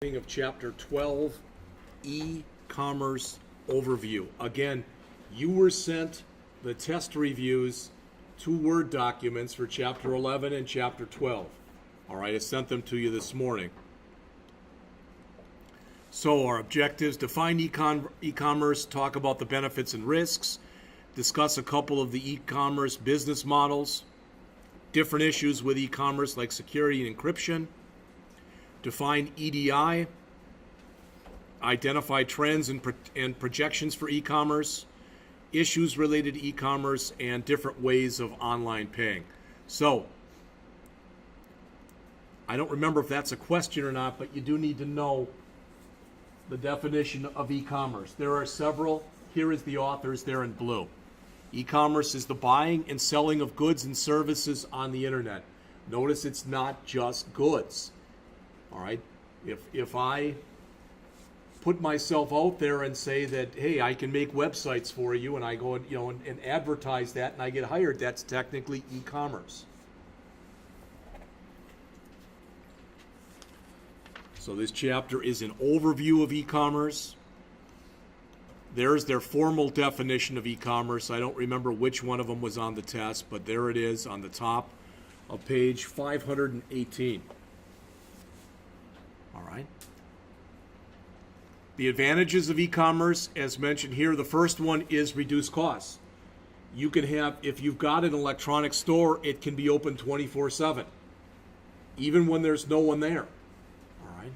Of Chapter 12, E-Commerce Overview. Again, you were sent the test reviews, 2 Word documents for Chapter 11 and Chapter 12. All right, I sent them to you this morning. So our objectives: define e-commerce, talk about the benefits and risks, discuss a couple of the e-commerce business models, different issues with e-commerce like security and encryption, define EDI, identify trends and projections for e-commerce, issues related to e-commerce, and different ways of online paying. So, I don't remember if that's a question or not, but you do need to know the definition of e-commerce. There are several. Here is the authors there in blue. E-commerce is the buying and selling of goods and services on the internet. Notice it's not just goods. All right, if I put myself out there and say that, hey, I can make websites for you, and I go and advertise that, and I get hired, that's technically e-commerce. So this chapter is an overview of e-commerce. There's their formal definition of e-commerce. I don't remember which one of them was on the test, but there it is on the top of page 518. All right. The advantages of e-commerce, as mentioned here, the first one is reduced costs. You can have, if you've got an electronic store, it can be open 24/7, even when there's no one there. All right.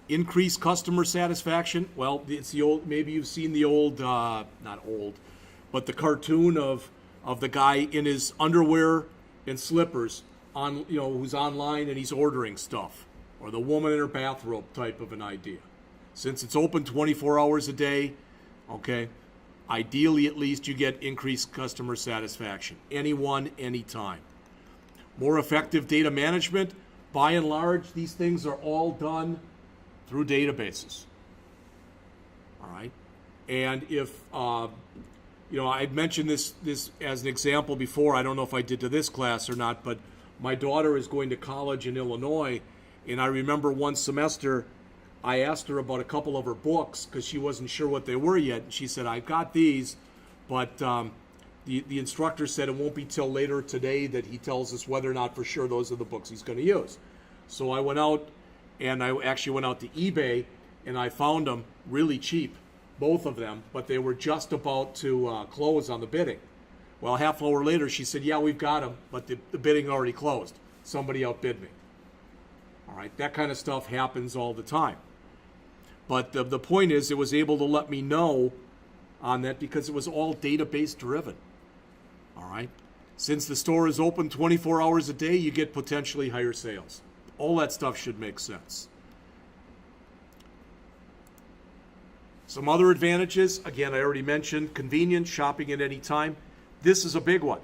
Increased customer satisfaction. Well, it's the old, maybe you've seen the old, not old, but the cartoon of the guy in his underwear and slippers on, who's online and he's ordering stuff. Or the woman in her bathrobe type of an idea. Since it's open 24 hours a day, okay, ideally at least you get increased customer satisfaction. Anyone, anytime. More effective data management. By and large, these things are all done through databases. All right? And if, I'd mentioned this as an example before. I don't know if I did to this class or not, but my daughter is going to college in Illinois. And I remember one semester, I asked her about a couple of her books because she wasn't sure what they were yet. And she said, I've got these, but the instructor said it won't be till later today that he tells us whether or not for sure those are the books he's going to use. So I went out, and I actually went out to eBay, and I found them really cheap, both of them, but they were just about to close on the bidding. Well, half an hour later, she said, yeah, we've got them, but the bidding already closed. Somebody outbid me. All right, that kind of stuff happens all the time. But the point is, it was able to let me know on that because it was all database driven. All right, since the store is open 24 hours a day, you get potentially higher sales. All that stuff should make sense. Some other advantages, again, I already mentioned, convenience, shopping at any time. This is a big one.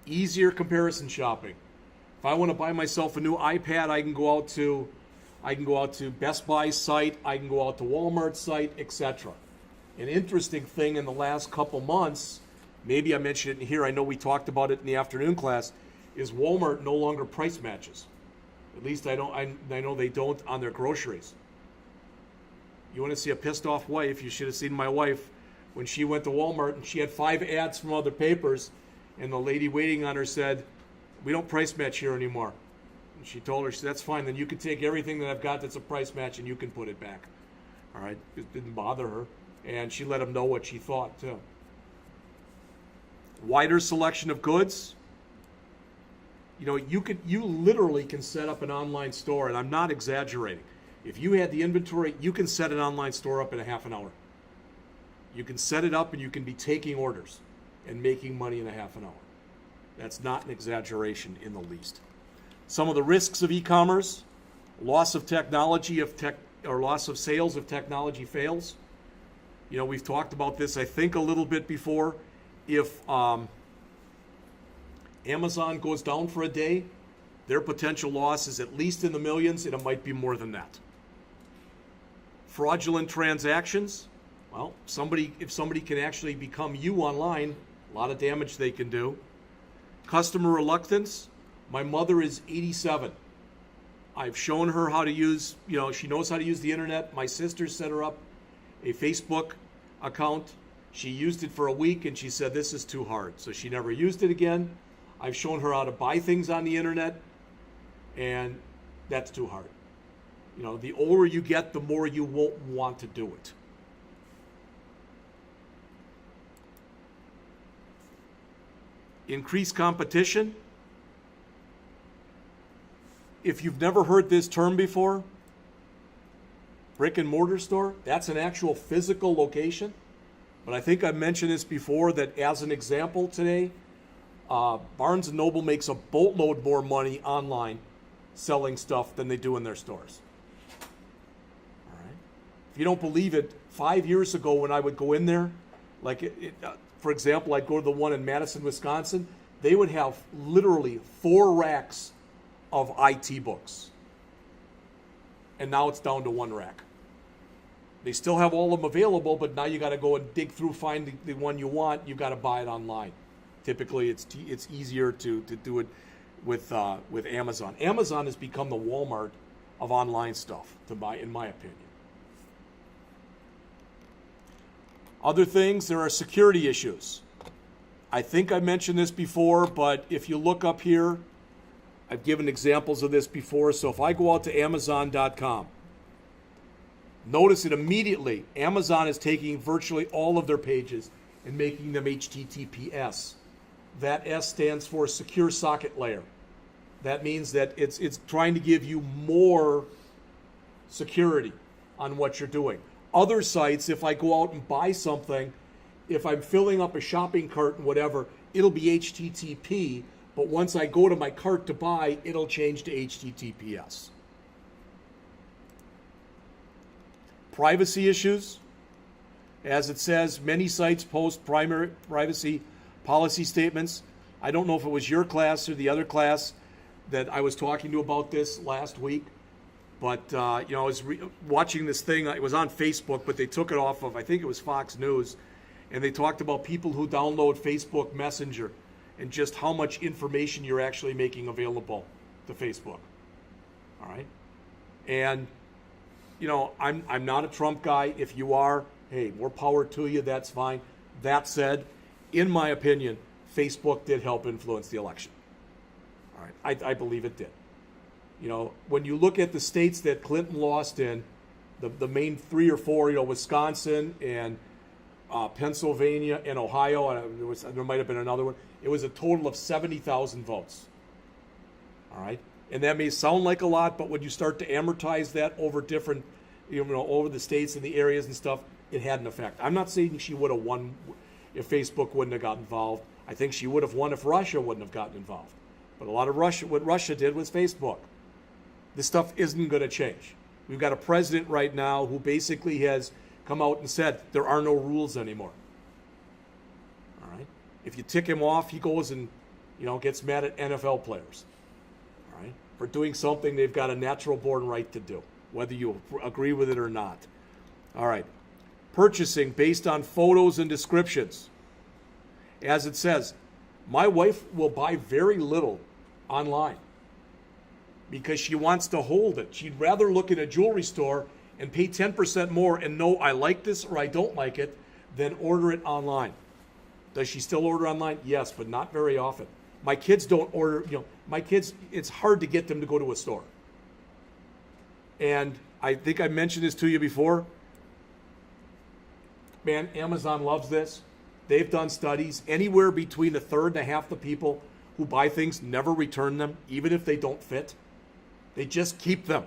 Easier comparison shopping. If I want to buy myself a new iPad, I can go out to Best Buy's site, I can go out to Walmart's site, etc. An interesting thing in the last couple months, maybe I mentioned it here, I know we talked about it in the afternoon class, is Walmart no longer price matches. At least I know they don't on their groceries. You want to see a pissed off wife, you should have seen my wife when she went to Walmart and she had 5 ads from other papers, and the lady waiting on her said, we don't price match here anymore. And she told her, she said, that's fine, then you can take everything that I've got that's a price match and you can put it back. All right, it didn't bother her. And she let him know what she thought too. Wider selection of goods. You literally can set up an online store, and I'm not exaggerating. If you had the inventory, you can set an online store up in a half an hour. You can set it up and you can be taking orders and making money in a half an hour. That's not an exaggeration in the least. Some of the risks of e-commerce: loss of technology or loss of sales if technology fails. We've talked about this, I think, a little bit before. If Amazon goes down for a day, their potential loss is at least in the millions, and it might be more than that. Fraudulent transactions. Well, if somebody can actually become you online, a lot of damage they can do. Customer reluctance. My mother is 87. I've shown her how to use, she knows how to use the internet. My sister set her up a Facebook account. She used it for a week and she said, this is too hard. So she never used it again. I've shown her how to buy things on the internet, and that's too hard. The older you get, the more you won't want to do it. Increased competition. If you've never heard this term before, brick and mortar store, that's an actual physical location. But I think I mentioned this before, that as an example today, Barnes & Noble makes a boatload more money online selling stuff than they do in their stores. All right. If you don't believe it, 5 years ago when I would go in there, for example, I'd go to the one in Madison, Wisconsin, they would have literally 4 racks of IT books. And now it's down to 1 rack. They still have all of them available, but now you got to go and dig through, find the one you want. You've got to buy it online. Typically, it's easier to do it with Amazon. Amazon has become the Walmart of online stuff, in my opinion. Other things, there are security issues. I think I mentioned this before, but if you look up here, I've given examples of this before. So if I go out to Amazon.com, notice it immediately. Amazon is taking virtually all of their pages and making them HTTPS. That S stands for Secure Socket Layer. That means that it's trying to give you more security on what you're doing. Other sites, if I go out and buy something, if I'm filling up a shopping cart and whatever, it'll be HTTP, but once I go to my cart to buy, it'll change to HTTPS. Privacy issues. As it says, many sites post primary privacy policy statements. I don't know if it was your class or the other class that I was talking to about this last week, but I was watching this thing. It was on Facebook, but they took it off of, I think it was Fox News, and they talked about people who download Facebook Messenger and just how much information you're actually making available to Facebook. All right? And, I'm not a Trump guy. If you are, hey, more power to you. That's fine. That said, in my opinion, Facebook did help influence the election. All right? I believe it did. When you look at the states that Clinton lost in, the main 3 or 4, Wisconsin and Pennsylvania and Ohio, and there might have been another one. It was a total of 70,000 votes. All right? And that may sound like a lot, but when you start to amortize that over different, over the states and the areas and stuff, it had an effect. I'm not saying she would have won if Facebook wouldn't have got involved. I think she would have won if Russia wouldn't have gotten involved. But a lot of what Russia did was Facebook. This stuff isn't going to change. We've got a president right now who basically has come out and said there are no rules anymore. All right? If you tick him off, he goes and gets mad at NFL players. All right? For doing something they've got a natural born right to do, whether you agree with it or not. All right. Purchasing based on photos and descriptions. As it says, my wife will buy very little online because she wants to hold it. She'd rather look at a jewelry store and pay 10% more and know I like this or I don't like it than order it online. Does she still order online? Yes, but not very often. My kids don't order, my kids, it's hard to get them to go to a store. And I think I mentioned this to you before. Man, Amazon loves this. They've done studies. Anywhere between a third and a half the people who buy things never return them, even if they don't fit. They just keep them.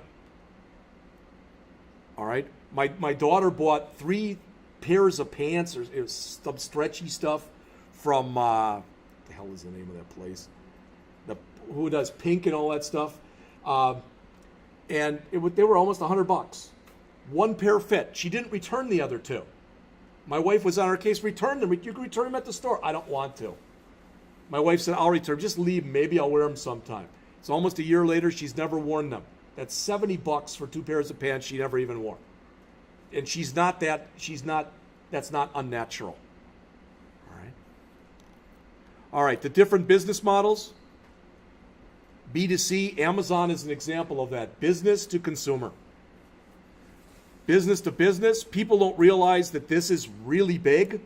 All right? My daughter bought 3 pairs of pants or some stretchy stuff from, what the hell is the name of that place? Who does Pink and all that stuff. And they were almost $100. 1 pair fit. She didn't return the other 2. My wife was on her case, return them. You can return them at the store. I don't want to. My wife said, I'll return them. Just leave them. Maybe I'll wear them sometime. It's almost a year later. She's never worn them. That's $70 for 2 pairs of pants she never even wore. And that's not unnatural. All right. The different business models. B2C, Amazon is an example of that. Business to consumer. Business to business, people don't realize that this is really big.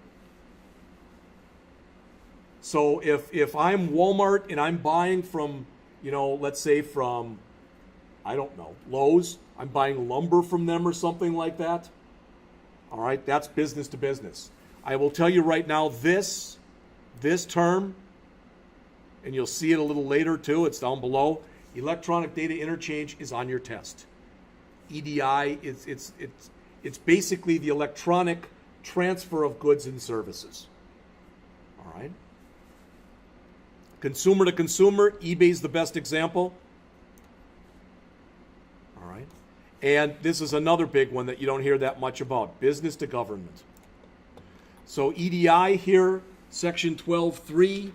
So if I'm Walmart and I'm buying from, let's say from, I don't know, Lowe's, I'm buying lumber from them or something like that. All right, that's business to business. I will tell you right now, this term, and you'll see it a little later too, it's down below, electronic data interchange is on your test. EDI, it's basically the electronic transfer of goods and services. All right. Consumer to consumer, eBay's the best example. All right. And this is another big one that you don't hear that much about, business to government. So EDI here, section 12.3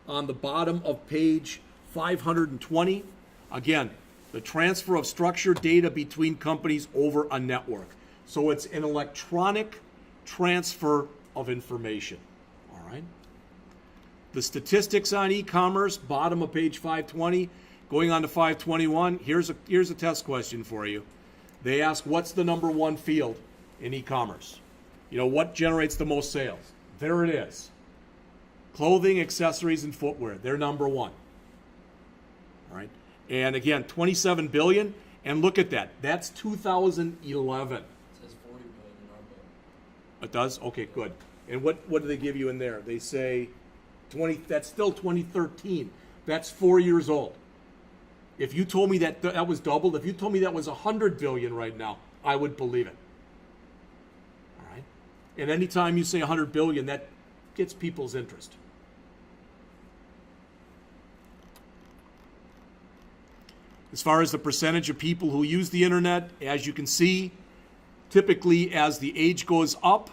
on the bottom of page 520. Again, the transfer of structured data between companies over a network. So it's an electronic transfer of information. All right. The statistics on e-commerce, bottom of page 520, going on to 521. Here's a test question for you. They ask, what's the number one field in e-commerce? What generates the most sales? There it is. Clothing, accessories, and footwear. They're number one. All right. And again, 27 billion. And look at that. That's 2011. It says 40 billion in our book. It does? Okay, good. And what do they give you in there? They say 20. That's still 2013. That's 4 years old. If you told me that was doubled, if you told me that was 100 billion right now, I would believe it. All right. And anytime you say 100 billion, that gets people's interest. As far as the percentage of people who use the internet, as you can see, typically as the age goes up,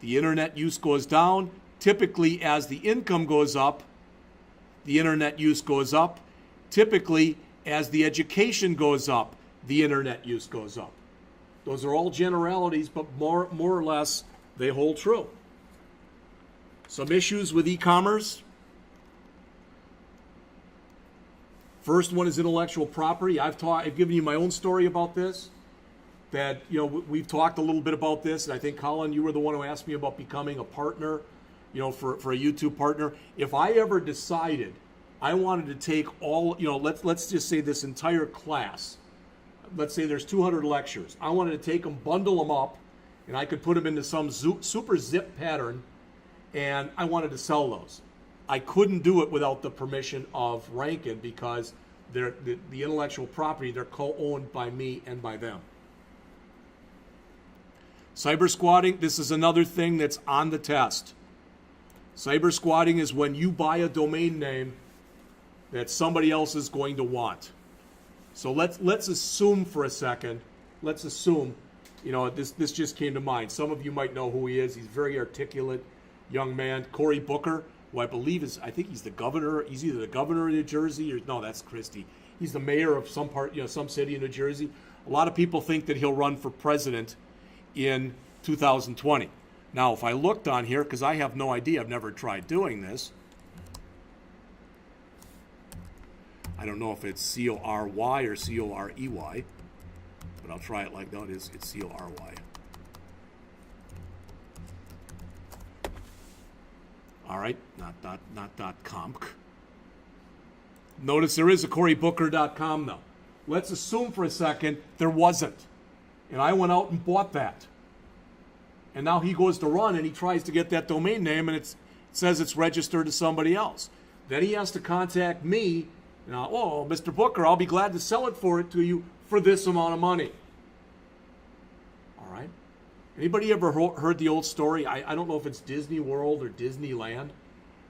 the internet use goes down. Typically as the income goes up, the internet use goes up. Typically as the education goes up, the internet use goes up. Those are all generalities, but more or less they hold true. Some issues with e-commerce. First one is intellectual property. I've given you my own story about this. That we've talked a little bit about this, and I think Colin, you were the one who asked me about becoming a partner, for a YouTube partner. If I ever decided I wanted to take all, let's just say this entire class. Let's say there's 200 lectures. I wanted to take them, bundle them up, and I could put them into some super zip pattern, and I wanted to sell those. I couldn't do it without the permission of Rankin because the intellectual property, they're co-owned by me and by them. Cybersquatting, this is another thing that's on the test. Cybersquatting is when you buy a domain name that somebody else is going to want. So let's assume for a second, this just came to mind. Some of you might know who he is. He's a very articulate young man, Cory Booker, who I believe think he's the governor. He's either the governor of New Jersey or no, that's Christie. He's the mayor of some city in New Jersey. A lot of people think that he'll run for president in 2020. Now, if I looked on here, because I have no idea, I've never tried doing this. I don't know if it's C-O-R-Y or C-O-R-E-Y, but I'll try it like that. It's C-O-R-Y. All right, not .com. Notice there is a CoryBooker.com though. Let's assume for a second there wasn't. And I went out and bought that. And now he goes to run and he tries to get that domain name and it says it's registered to somebody else. Then he has to contact me. Now, Mr. Booker, I'll be glad to sell it to you for this amount of money. All right. Anybody ever heard the old story? I don't know if it's Disney World or Disneyland,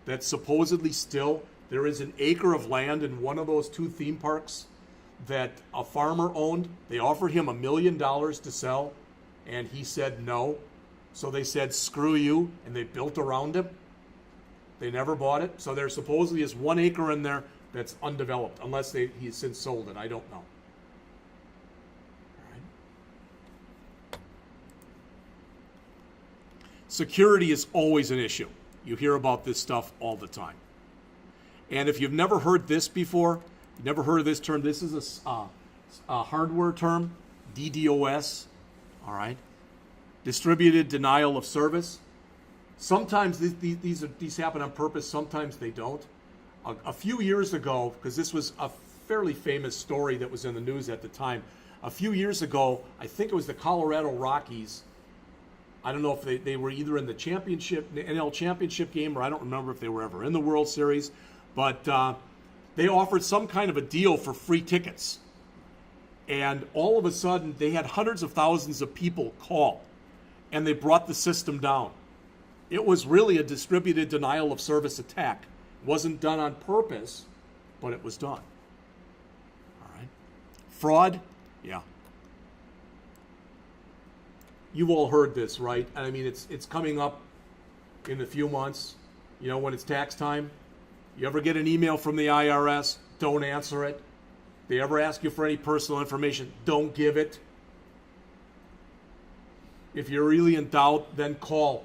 that supposedly still there is an acre of land in one of those two theme parks that a farmer owned. They offered him $1 million to sell, and he said no. So they said, screw you, and they built around him. They never bought it. So there supposedly is 1 acre in there that's undeveloped, unless he's since sold it. I don't know. Security is always an issue. You hear about this stuff all the time. And if you've never heard this before, You never heard of this term? This is a hardware term, DDoS. All right. Distributed denial of service. Sometimes these happen on purpose. Sometimes they don't. A few years ago, because this was a fairly famous story that was in the news at the time. A few years ago, I think it was the Colorado Rockies. I don't know if they were either in the championship, the NL championship game, or I don't remember if they were ever in the World Series, but they offered some kind of a deal for free tickets. And all of a sudden, they had hundreds of thousands of people call, and they brought the system down. It was really a distributed denial of service attack. It wasn't done on purpose, but it was done. All right. Fraud, yeah. You've all heard this, right? I mean, it's coming up in a few months. You know, when it's tax time. You ever get an email from the IRS? Don't answer it. They ever ask you for any personal information? Don't give it. If you're really in doubt, then call.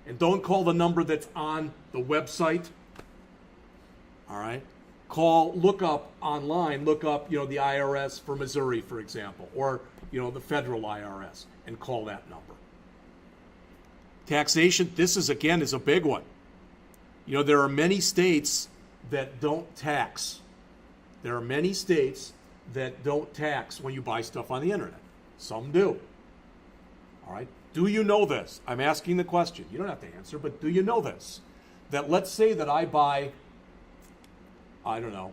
And don't call the number that's on the website. All right? Look up online, look up, the IRS for Missouri, for example, or, the federal IRS, and call that number. Taxation, this is a big one. There are many states that don't tax. There are many states that don't tax when you buy stuff on the internet. Some do. All right? Do you know this? I'm asking the question. You don't have to answer, but do you know this? That let's say that I buy, I don't know,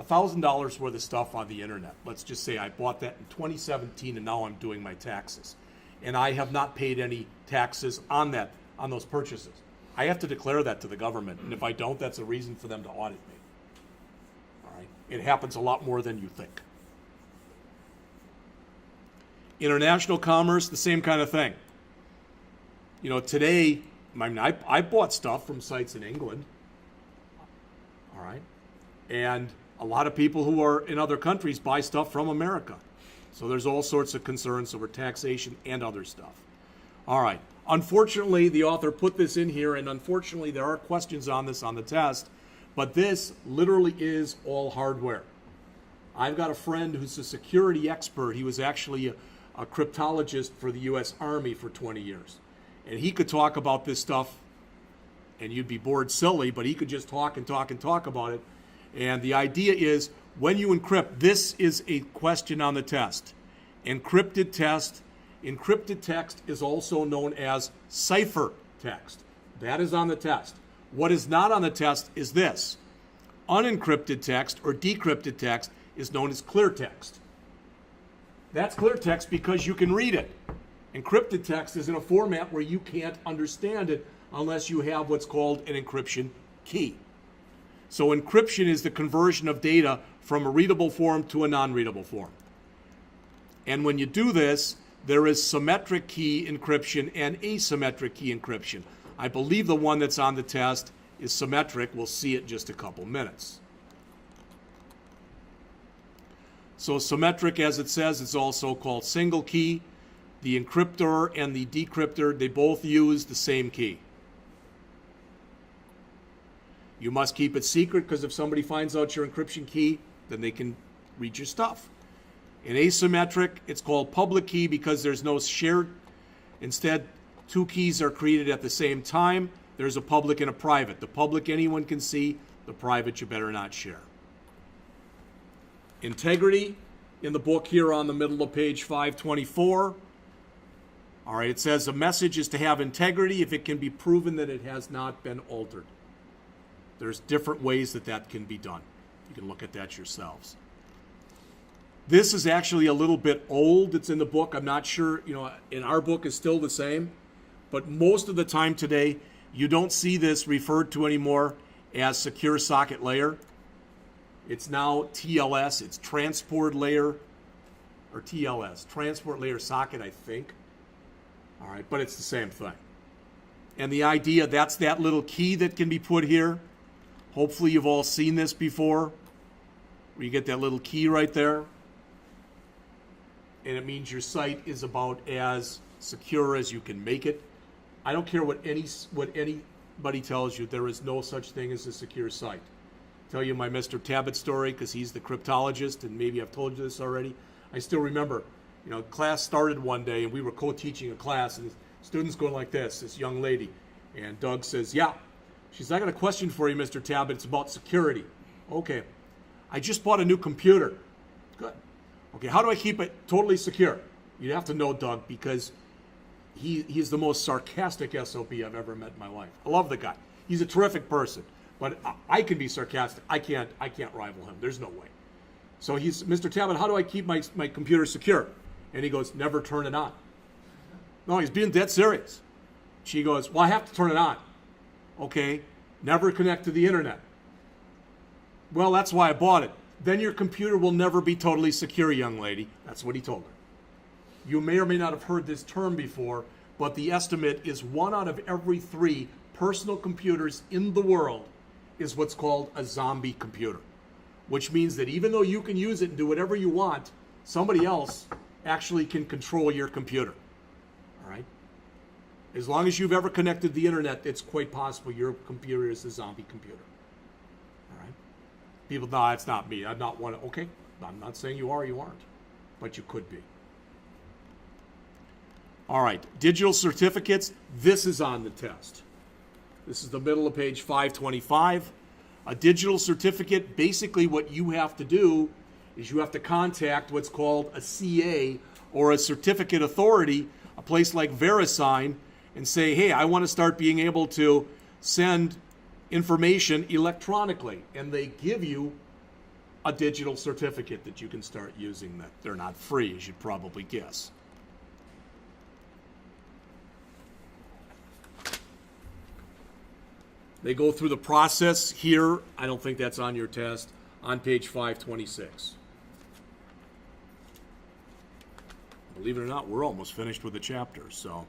$1,000 worth of stuff on the internet. Let's just say I bought that in 2017 and now I'm doing my taxes. And I have not paid any taxes on those purchases. I have to declare that to the government. And if I don't, that's a reason for them to audit me. All right? It happens a lot more than you think. International commerce, the same kind of thing. Today, I bought stuff from sites in England. All right? And a lot of people who are in other countries buy stuff from America. So there's all sorts of concerns over taxation and other stuff. All right. Unfortunately, the author put this in here, and unfortunately, there are questions on this on the test, but this literally is all hardware. I've got a friend who's a security expert. He was actually a cryptologist for the U.S. Army for 20 years. And he could talk about this stuff, and you'd be bored silly, but he could just talk and talk and talk about it. And the idea is, when you encrypt, this is a question on the test. Encrypted text is also known as cipher text. That is on the test. What is not on the test is this. Unencrypted text or decrypted text is known as clear text. That's clear text because you can read it. Encrypted text is in a format where you can't understand it unless you have what's called an encryption key. So encryption is the conversion of data from a readable form to a non-readable form. And when you do this, there is symmetric key encryption and asymmetric key encryption. I believe the one that's on the test is symmetric. We'll see it in just a couple minutes. So symmetric, as it says, is also called single key. The encryptor and the decryptor, they both use the same key. You must keep it secret because if somebody finds out your encryption key, then they can read your stuff. In asymmetric, it's called public key because there's no shared. Instead, two keys are created at the same time. There's a public and a private. The public anyone can see. The private you better not share. Integrity, in the book here on the middle of page 524. All right, it says a message is to have integrity if it can be proven that it has not been altered. There's different ways that can be done. You can look at that yourselves. This is actually a little bit old. It's in the book. I'm not sure, in our book it's still the same. But most of the time today, you don't see this referred to anymore as secure socket layer. It's now TLS. It's transport layer, or TLS, transport layer socket, I think. All right, but it's the same thing. And the idea, that's that little key that can be put here. Hopefully you've all seen this before, where you get that little key right there. And it means your site is about as secure as you can make it. I don't care what anybody tells you, there is no such thing as a secure site. tell you my Mr. Tabbitt story because he's the cryptologist, and maybe I've told you this already. I still remember, class started one day, and we were co-teaching a class, and the students going like this young lady. And Doug says, yeah. She says, I got a question for you, Mr. Tabbitt. It's about security. Okay. I just bought a new computer. Good. Okay, how do I keep it totally secure? You have to know Doug because he's the most sarcastic SOB I've ever met in my life. I love the guy. He's a terrific person, but I can be sarcastic. I can't rival him. There's no way. So he's, Mr. Tabbitt, how do I keep my computer secure? And he goes, never turn it on. No, he's being dead serious. She goes, well, I have to turn it on. Okay, never connect to the internet. Well, that's why I bought it. Then your computer will never be totally secure, young lady. That's what he told her. You may or may not have heard this term before, but the estimate is 1 out of every 3 personal computers in the world is what's called a zombie computer, which means that even though you can use it and do whatever you want, somebody else actually can control your computer. All right? As long as you've ever connected to the internet, it's quite possible your computer is a zombie computer. All right? People, no, it's not me. I'm not one. Okay, I'm not saying you are, you aren't, but you could be. All right, digital certificates. This is on the test. This is the middle of page 525. A digital certificate, basically what you have to do is you have to contact what's called a CA or a certificate authority, a place like VeriSign, and say, hey, I want to start being able to send information electronically. And they give you a digital certificate that you can start using. That they're not free, as you'd probably guess. They go through the process here. I don't think that's on your test. On page 526. Believe it or not, we're almost finished with the chapter. So,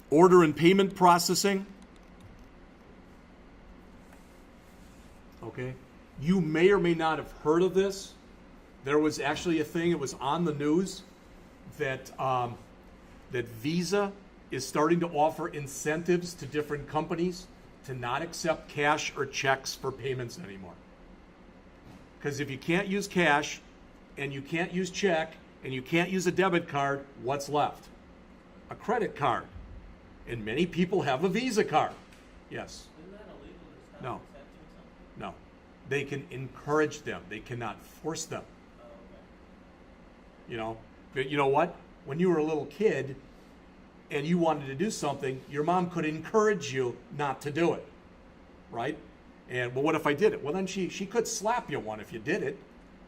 order and payment processing. Okay. You may or may not have heard of this. There was actually a thing, it was on the news, that Visa is starting to offer incentives to different companies to not accept cash or checks for payments anymore. Because if you can't use cash, and you can't use check, and you can't use a debit card, what's left? A credit card. And many people have a Visa card. Yes. Isn't that illegal to stop No. accepting something? No. They can encourage them. They cannot force them. Oh, okay. You know? But you know what? When you were a little kid and you wanted to do something, your mom could encourage you not to do it. Right? And, well, what if I did it? Well, then she could slap you one if you did it,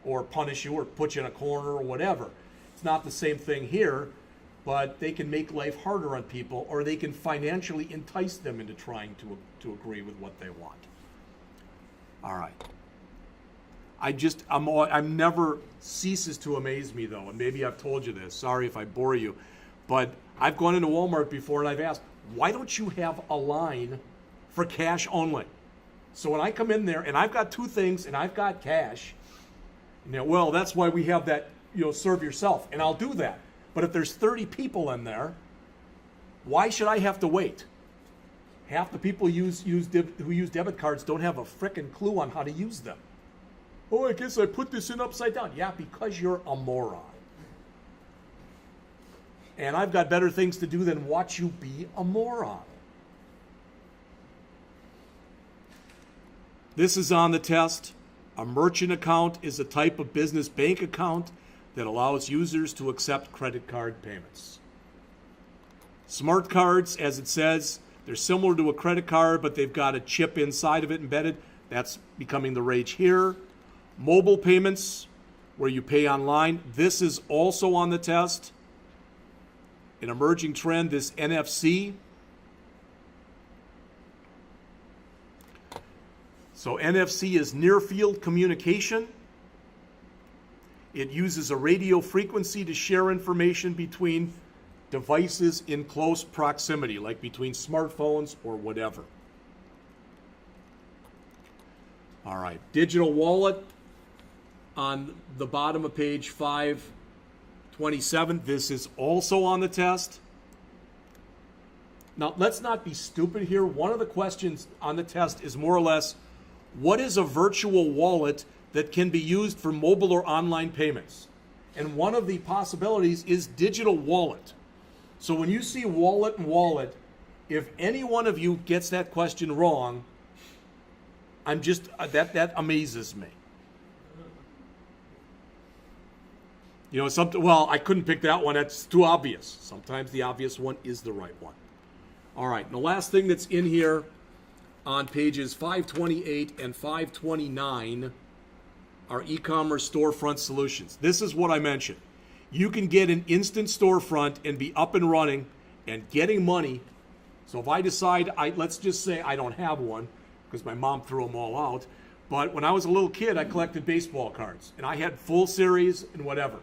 or punish you, or put you in a corner, or whatever. It's not the same thing here, but they can make life harder on people, or they can financially entice them into trying to agree with what they want. All right. I'm never ceases to amaze me, though, and maybe I've told you this. Sorry if I bore you, but I've gone into Walmart before and I've asked, why don't you have a line for cash only? So when I come in there and I've got 2 things and I've got cash, well, that's why we have that, serve yourself, and I'll do that. But if there's 30 people in there, why should I have to wait? Half the people who use debit cards don't have a frickin' clue on how to use them. Oh, I guess I put this in upside down. Yeah, because you're a moron. And I've got better things to do than watch you be a moron. This is on the test. A merchant account is a type of business bank account that allows users to accept credit card payments. Smart cards, as it says, they're similar to a credit card, but they've got a chip inside of it embedded. That's becoming the rage here. Mobile payments, where you pay online. This is also on the test. An emerging trend, this NFC. So NFC is near field communication. It uses a radio frequency to share information between devices in close proximity, like between smartphones or whatever. All right, digital wallet on the bottom of page 527. This is also on the test. Now, let's not be stupid here. One of the questions on the test is more or less, what is a virtual wallet that can be used for mobile or online payments? And one of the possibilities is digital wallet. So when you see wallet and wallet, if any one of you gets that question wrong, I'm just, that amazes me. You know, well, I couldn't pick that one. That's too obvious. Sometimes the obvious one is the right one. All right, and the last thing that's in here on pages 528 and 529 are e-commerce storefront solutions. This is what I mentioned. You can get an instant storefront and be up and running and getting money. So if I decide, let's just say I don't have one because my mom threw them all out. But when I was a little kid, I collected baseball cards and I had full series and whatever.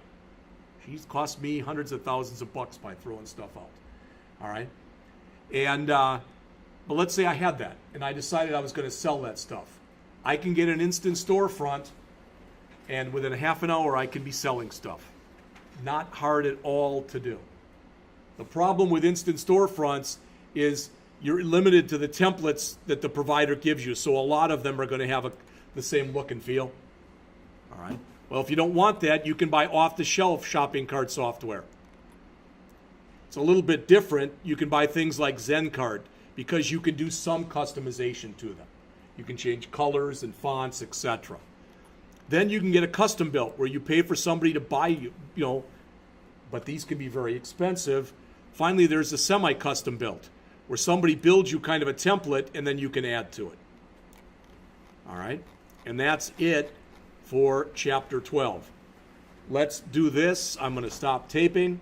She's cost me hundreds of thousands of bucks by throwing stuff out. All right. And, but let's say I had that and I decided I was going to sell that stuff. I can get an instant storefront and within a half an hour I can be selling stuff. Not hard at all to do. The problem with instant storefronts is you're limited to the templates that the provider gives you. So a lot of them are going to have the same look and feel. All right. Well, if you don't want that, you can buy off-the-shelf shopping cart software. It's a little bit different. You can buy things like ZenCard because you can do some customization to them. You can change colors and fonts, etc. Then you can get a custom built where you pay for somebody to buy you know, but these can be very expensive. Finally, there's a semi-custom built where somebody builds you kind of a template and then you can add to it. All right, and that's it for Chapter 12. Let's do this. I'm going to stop taping.